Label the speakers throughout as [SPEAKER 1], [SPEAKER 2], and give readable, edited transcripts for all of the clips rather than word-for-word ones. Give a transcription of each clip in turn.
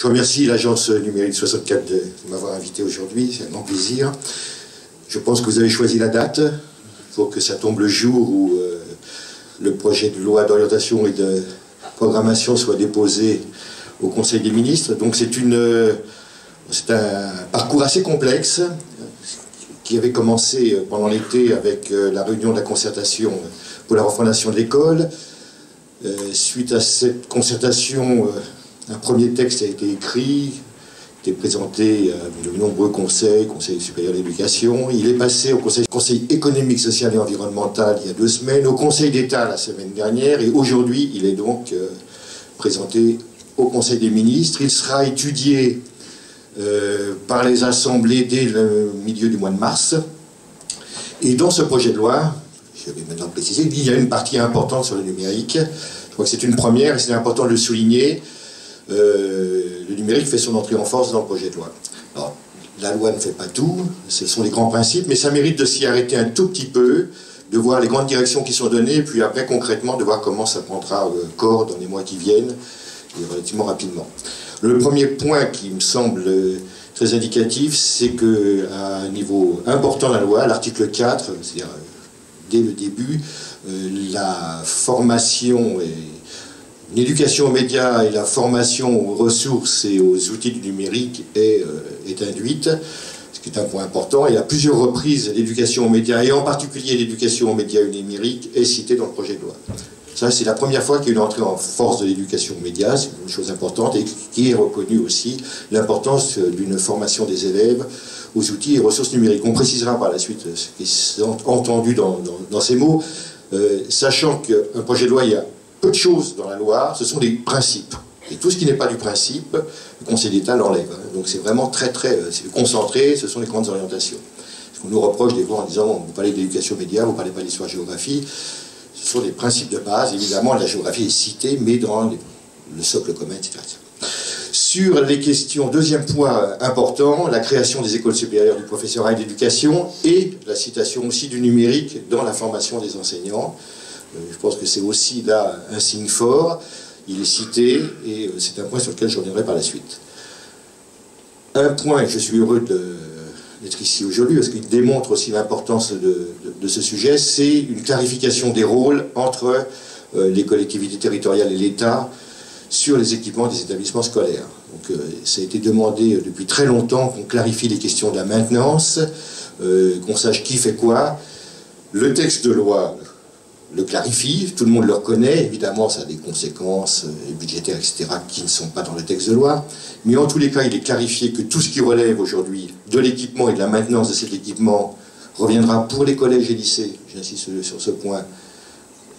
[SPEAKER 1] Je remercie l'agence numérique 64 de m'avoir invité aujourd'hui, c'est un grand plaisir. Je pense que vous avez choisi la date pour que ça tombe le jour où le projet de loi d'orientation et de programmation soit déposé au Conseil des ministres. Donc c'est un parcours assez complexe qui avait commencé pendant l'été avec la réunion de la concertation pour la refondation de l'école. Suite à cette concertation, un premier texte a été écrit, a été présenté à de nombreux conseils, Conseil supérieur de l'éducation. Il est passé au Conseil économique, social et environnemental il y a 2 semaines, au Conseil d'État la semaine dernière, et aujourd'hui il est donc présenté au Conseil des ministres. Il sera étudié par les assemblées dès le milieu du mois de mars. Et dans ce projet de loi, je vais maintenant préciser, il y a une partie importante sur le numérique. Je crois que c'est une première et c'est important de le souligner. Le numérique fait son entrée en force dans le projet de loi. Alors, la loi ne fait pas tout, ce sont les grands principes, mais ça mérite de s'y arrêter un tout petit peu, de voir les grandes directions qui sont données, et puis après concrètement de voir comment ça prendra corps dans les mois qui viennent, et relativement rapidement. Le premier point qui me semble très indicatif, c'est qu'à un niveau important de la loi, l'article 4, c'est-à-dire dès le début, la formation et l'éducation aux médias et la formation aux ressources et aux outils du numérique est induite, ce qui est un point important. Et à plusieurs reprises, l'éducation aux médias, et en particulier l'éducation aux médias et au numérique, est citée dans le projet de loi. Ça, c'est la première fois qu'il y a une entrée en force de l'éducation aux médias, c'est une chose importante, et qui est reconnue aussi l'importance d'une formation des élèves aux outils et ressources numériques. On précisera par la suite ce qui est entendu dans ces mots, sachant qu'un projet de loi, il y a peu de choses dans la loi, ce sont des principes. Et tout ce qui n'est pas du principe, le Conseil d'État l'enlève. Donc c'est vraiment très concentré, ce sont les grandes orientations. Ce qu'on nous reproche des fois en disant, vous parlez d'éducation média, vous ne parlez pas d'histoire-géographie, ce sont des principes de base. Évidemment, la géographie est citée, mais dans le socle commun, etc. Sur les questions, deuxième point important, la création des écoles supérieures du professorat et de l'éducation, et la citation aussi du numérique dans la formation des enseignants. Je pense que c'est aussi là un signe fort, il est cité, et c'est un point sur lequel je reviendrai par la suite. Un point, et je suis heureux d'être ici aujourd'hui, parce qu'il démontre aussi l'importance de ce sujet, c'est une clarification des rôles entre les collectivités territoriales et l'État sur les équipements des établissements scolaires. Donc ça a été demandé depuis très longtemps qu'on clarifie les questions de la maintenance, qu'on sache qui fait quoi. Le texte de loi le clarifie, tout le monde le reconnaît, évidemment ça a des conséquences budgétaires, etc., qui ne sont pas dans le texte de loi, mais en tous les cas il est clarifié que tout ce qui relève aujourd'hui de l'équipement et de la maintenance de cet équipement reviendra pour les collèges et lycées, j'insiste sur ce point,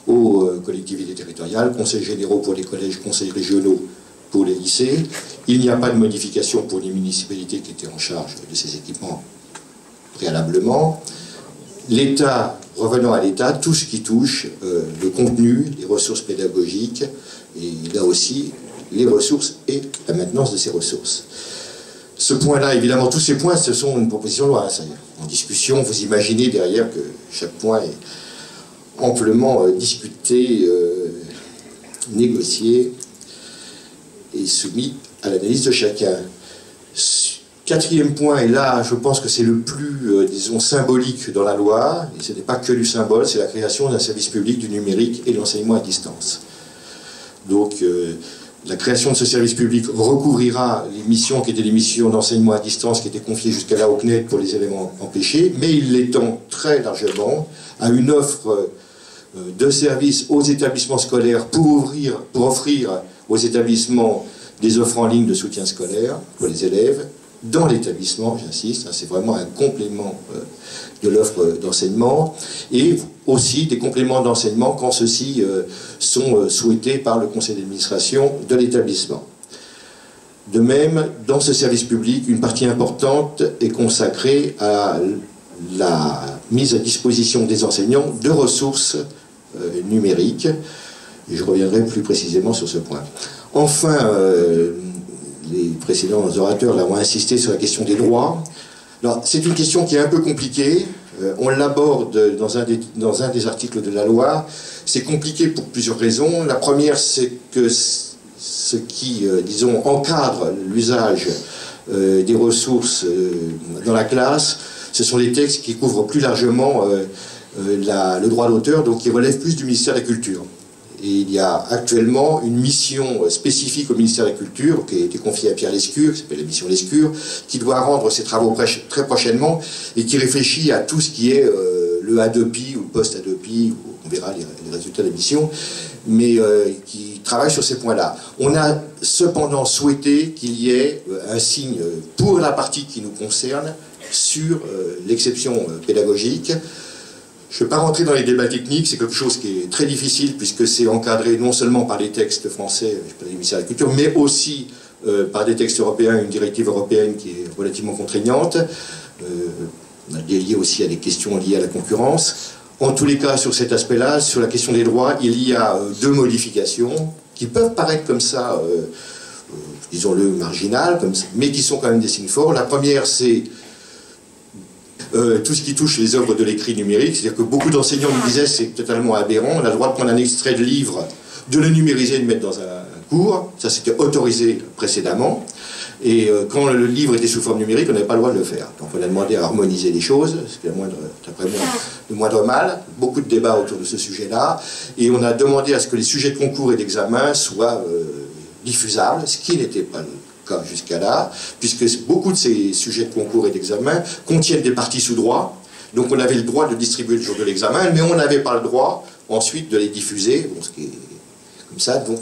[SPEAKER 1] aux collectivités territoriales, conseils généraux pour les collèges, conseils régionaux pour les lycées. Il n'y a pas de modification pour les municipalités qui étaient en charge de ces équipements préalablement. L'État, revenant à l'État, tout ce qui touche le contenu, les ressources pédagogiques, et là aussi les ressources et la maintenance de ces ressources. Ce point-là, évidemment, tous ces points, ce sont une proposition de loi. Ça y est, en discussion, vous imaginez derrière que chaque point est amplement discuté, négocié et soumis à l'analyse de chacun. Quatrième point, et là je pense que c'est le plus, disons, symbolique dans la loi, et ce n'est pas que du symbole, c'est la création d'un service public du numérique et de l'enseignement à distance. Donc la création de ce service public recouvrira les missions qui étaient les missions d'enseignement à distance qui étaient confiées jusqu'à là au CNED pour les éléments empêchés, mais il l'étend très largement à une offre de services aux établissements scolaires pour offrir aux établissements des offres en ligne de soutien scolaire pour les élèves, dans l'établissement, j'insiste, c'est vraiment un complément de l'offre d'enseignement, et aussi des compléments d'enseignement quand ceux-ci sont souhaités par le conseil d'administration de l'établissement. De même, dans ce service public, une partie importante est consacrée à la mise à disposition des enseignants de ressources numériques, et je reviendrai plus précisément sur ce point. Enfin, les précédents orateurs là ont insisté sur la question des droits. Alors, c'est une question qui est un peu compliquée. On l'aborde dans un des articles de la loi. C'est compliqué pour plusieurs raisons. La première, c'est que ce qui, disons, encadre l'usage des ressources dans la classe, ce sont des textes qui couvrent plus largement le droit d'auteur, donc qui relèvent plus du ministère de la Culture. Et il y a actuellement une mission spécifique au ministère de la Culture, qui a été confiée à Pierre Lescure, qui s'appelle la mission Lescure, qui doit rendre ses travaux très prochainement, et qui réfléchit à tout ce qui est le Adopi ou le post-Adopi, on verra les résultats de la mission, mais qui travaille sur ces points-là. On a cependant souhaité qu'il y ait un signe pour la partie qui nous concerne sur l'exception pédagogique. Je ne vais pas rentrer dans les débats techniques, c'est quelque chose qui est très difficile puisque c'est encadré non seulement par les textes français, du ministère de la Culture, mais aussi par des textes européens, une directive européenne qui est relativement contraignante. On a lié aussi à des questions liées à la concurrence. En tous les cas, sur cet aspect-là, sur la question des droits, il y a deux modifications qui peuvent paraître comme ça, disons-le, marginales, mais qui sont quand même des signes forts. La première, c'est tout ce qui touche les œuvres de l'écrit numérique, c'est-à-dire que beaucoup d'enseignants nous disaient c'est totalement aberrant, on a le droit de prendre un extrait de livre, de le numériser et de le mettre dans un cours, ça c'était autorisé précédemment, et quand le livre était sous forme numérique, on n'avait pas le droit de le faire. Donc on a demandé à harmoniser les choses, c'est d'après moi le moindre mal, beaucoup de débats autour de ce sujet-là, et on a demandé à ce que les sujets de concours et d'examen soient diffusables, ce qui n'était pas le cas jusqu'à là, puisque beaucoup de ces sujets de concours et d'examen contiennent des parties sous droit, donc on avait le droit de distribuer le jour de l'examen, mais on n'avait pas le droit ensuite de les diffuser, bon, ce qui est comme ça, donc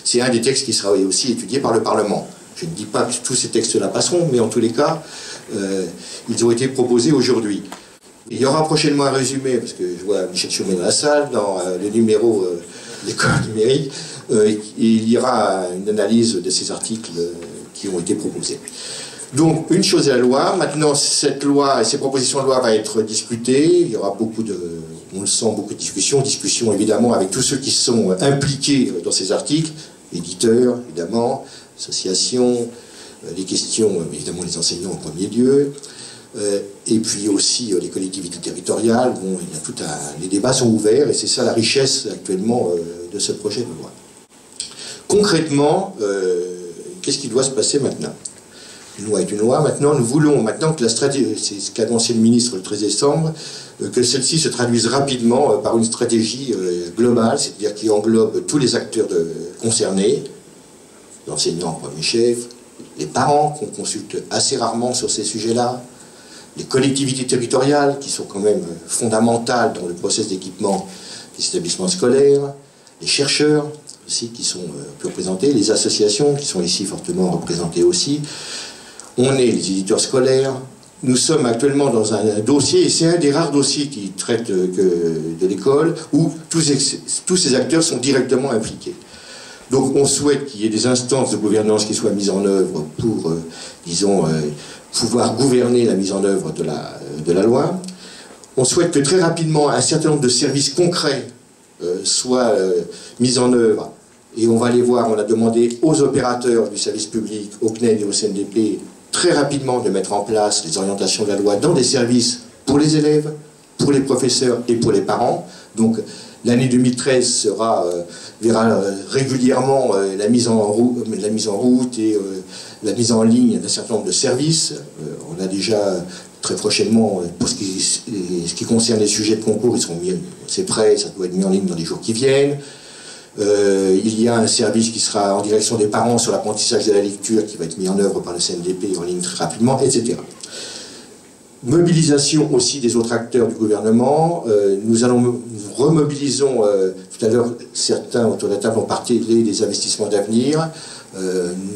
[SPEAKER 1] c'est un des textes qui sera aussi étudié par le Parlement. Je ne dis pas que tous ces textes-là passeront, mais en tous les cas, ils ont été proposés aujourd'hui. Il y aura prochainement un résumé, parce que je vois Michel Chaumet dans la salle, dans le numéro d'école numérique, il y aura une analyse de ces articles qui ont été proposés. Donc, une chose est la loi. Maintenant, cette loi et ces propositions de loi vont être discutées. Il y aura beaucoup de, on le sent, beaucoup de discussions évidemment avec tous ceux qui sont impliqués dans ces articles, éditeurs, évidemment, associations, les questions, évidemment, les enseignants en premier lieu, et puis aussi les collectivités territoriales. Bon, il y a tout les débats sont ouverts et c'est ça la richesse actuellement de ce projet de loi. Concrètement, qu'est-ce qui doit se passer maintenant? Une loi est une loi. Maintenant, nous voulons que la stratégie, c'est ce qu'a annoncé le ministre le 13 décembre, que celle-ci se traduise rapidement par une stratégie globale, c'est-à-dire qui englobe tous les acteurs concernés, l'enseignant en premier chef, les parents qu'on consulte assez rarement sur ces sujets-là, les collectivités territoriales qui sont quand même fondamentales dans le processus d'équipement des établissements scolaires, les chercheurs aussi qui sont peu représentés, les associations qui sont ici fortement représentées aussi. On est les éditeurs scolaires. Nous sommes actuellement dans un dossier, et c'est un des rares dossiers qui traite de l'école, où tous ces acteurs sont directement impliqués. Donc on souhaite qu'il y ait des instances de gouvernance qui soient mises en œuvre pour, disons, pouvoir gouverner la mise en œuvre de la loi. On souhaite que très rapidement un certain nombre de services concrets soient mis en œuvre. Et on va les voir, on a demandé aux opérateurs du service public, au CNED et au CNDP, très rapidement de mettre en place les orientations de la loi dans des services pour les élèves, pour les professeurs et pour les parents. Donc l'année 2013 verra régulièrement la mise en route et la mise en ligne d'un certain nombre de services. On a déjà très prochainement, pour ce qui concerne les sujets de concours, c'est prêt, ça doit être mis en ligne dans les jours qui viennent. Il y a un service qui sera en direction des parents sur l'apprentissage de la lecture qui va être mis en œuvre par le CNDP en ligne très rapidement, etc. Mobilisation aussi des autres acteurs du gouvernement. Nous remobilisons, tout à l'heure certains autour de la table ont parlé des investissements d'avenir.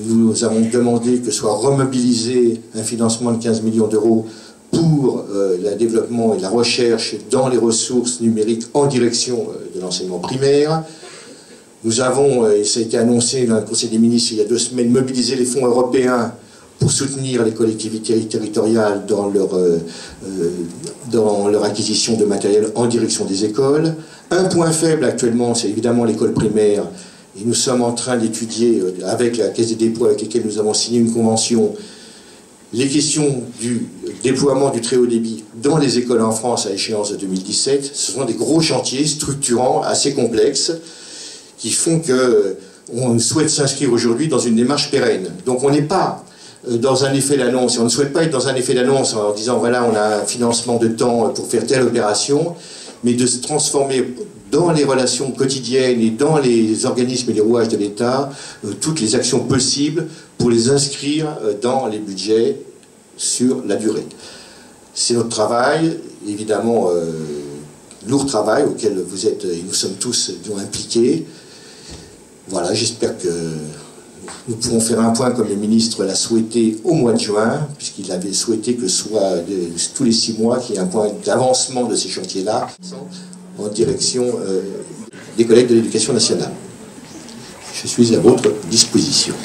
[SPEAKER 1] Nous avons demandé que soit remobilisé un financement de 15 millions d'euros pour le développement et la recherche dans les ressources numériques en direction de l'enseignement primaire. Nous avons, et ça a été annoncé dans le Conseil des ministres il y a 2 semaines, mobilisé les fonds européens pour soutenir les collectivités territoriales dans leur acquisition de matériel en direction des écoles. Un point faible actuellement, c'est évidemment l'école primaire. Et nous sommes en train d'étudier, avec la Caisse des dépôts avec laquelle nous avons signé une convention, les questions du déploiement du très haut débit dans les écoles en France à échéance de 2017. Ce sont des gros chantiers structurants, assez complexes, qui font que on souhaite s'inscrire aujourd'hui dans une démarche pérenne. Donc on n'est pas dans un effet d'annonce, on ne souhaite pas être dans un effet d'annonce en disant voilà on a un financement de temps pour faire telle opération, mais de se transformer dans les relations quotidiennes et dans les organismes et les rouages de l'État, toutes les actions possibles pour les inscrire dans les budgets sur la durée. C'est notre travail, évidemment, lourd travail auquel vous êtes et nous sommes tous impliqués. Voilà, j'espère que nous pourrons faire un point comme le ministre l'a souhaité au mois de juin, puisqu'il avait souhaité que ce soit tous les 6 mois qu'il y ait un point d'avancement de ces chantiers-là en direction des collègues de l'Éducation nationale. Je suis à votre disposition.